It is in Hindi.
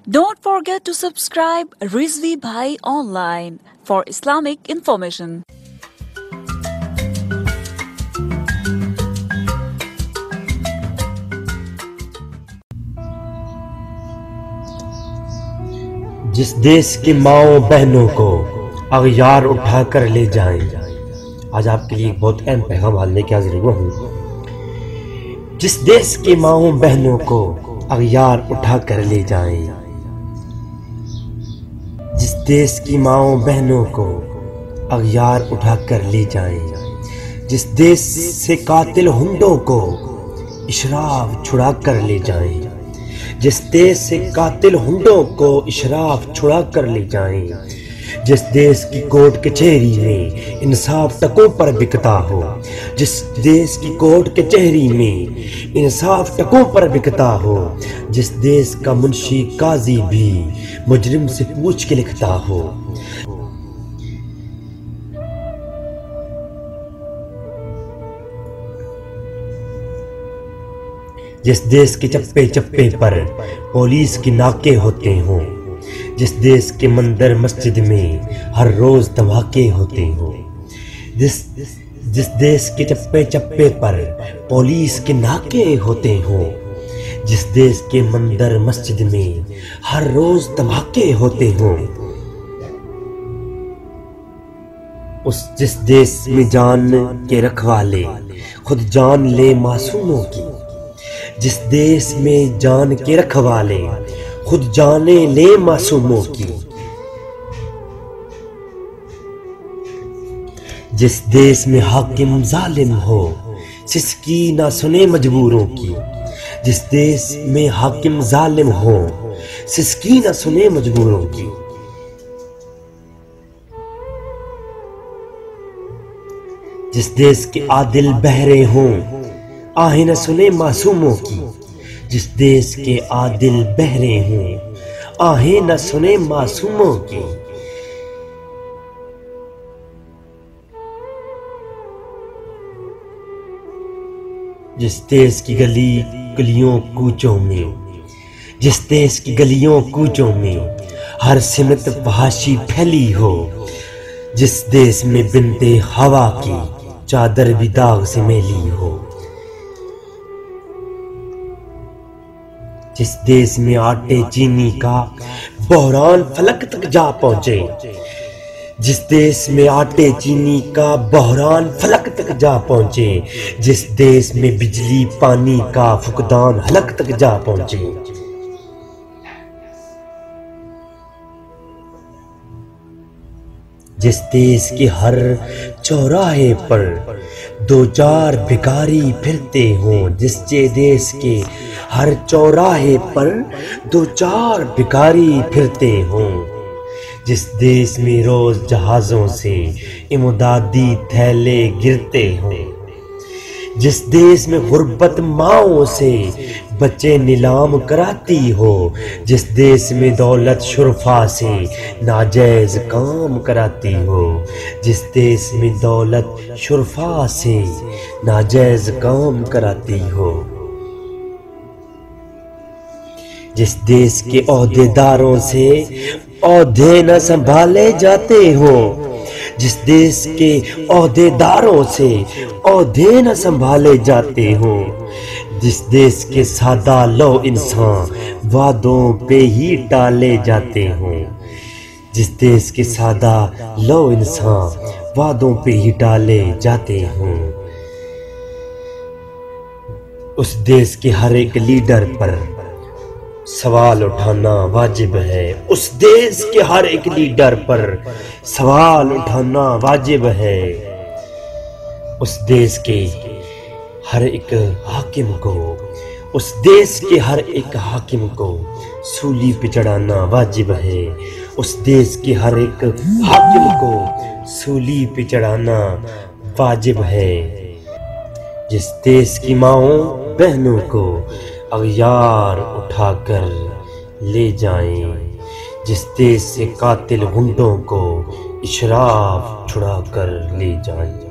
Don't forget to subscribe Rizvi Bhai Online for Islamic information. जिस देश की माओ बहनों को अगयार उठा कर ले जाएं। आज आपके लिए एक बहुत अहम पैगाम डालने के हाजिर हुआ हूँ। जिस देश की माओ बहनों को अगयार उठा कर ले जाएं। जिस देश की माओ बहनों को अगयार उठा कर ले जाएं। जिस देश से कातिल हुंडों को इशराफ छुड़ा कर ले जाएं। जिस देश से कातिल हुंडों को इशराफ छुड़ा कर ले जाएं। जिस देश की कोर्ट कचहरी में इंसाफ टकों पर बिकता हो। जिस देश की कोर्ट कचहरी में इंसाफ टकों पर बिकता हो। जिस देश का मुंशी काजी भी मुजरिम से पूछ के लिखता हो। जिस देश के चप्पे चप्पे पर पुलिस की नाके होते हों। जिस देश के मंदिर मस्जिद में हर रोज धमाके होते हों। जिस देश के चप्पे चप्पे पर पुलिस के नाके होते हों। जिस देश के मंदिर मस्जिद में हर रोज धमाके होते हों। जिस देश में जान के रखवाले खुद जान ले मासूमों की। जिस देश में जान के रखवाले खुद जाने ले मासूमों की। जिस देश में हाकिम जालिम हो सिसकी ना सुने मजबूरों की। जिस देश में हाकिम जालिम हो सिसकी ना सुने मजबूरों की। जिस देश के आदिल बहरे हों आहें न सुने मासूमों की। जिस देश के आदिल बहरे हों आहें न सुने मासूमों की। जिस देश की गलियों कूचों में जिस देश की गलियों कूचों में हर सिमत फहाशी फैली हो। जिस देश में बिनते हवा की चादर भी दाग से मैली हो। जिस देश में आटे चीनी का बहरान फलक तक जा पहुंचे। जिस देश में आटे चीनी का बहरान फलक तक जा पहुंचे। जिस देश में बिजली पानी का फुकदान हलक तक जा पहुंचे। जिस देश के हर चौराहे पर दो चार भिखारी फिरते हों। जिस देश के हर चौराहे पर दो चार भिखारी फिरते हों। जिस देश में रोज जहाजों से इमदादी थैले गिरते हों। जिस देश में गुर्बत माओं से बच्चे नीलाम कराती हो। जिस देश में दौलत शुरफा से नाजायज काम कराती हो। जिस देश में दौलत शुरफा से नाजायज काम कराती हो। जिस देश के ओहदेदारों से ओहदे न संभाले जाते हो। जिस देश के ओहदेदारों से ओहदे न संभाले जाते हो। जिस देश के सादा लो इंसान वादों पे ही टाले जाते हो। जिस देश के सादा लो इंसान वादों पे ही टाले जाते हो। उस देश के हर एक लीडर पर सवाल उठाना वाजिब है। उस देश के हर एक लीडर पर सवाल उठाना वाजिब है। उस देश के हर एक हाकिम को उस देश के हर एक हाकिम को सूली पे चढ़ाना वाजिब है। उस देश के हर एक हाकिम को सूली पे चढ़ाना वाजिब है। जिस देश की माओ बहनों को अगयार उठाकर ले जाएं। जिस देश से कातिल गुंडों को इशराफ छुड़ा कर ले जाएं।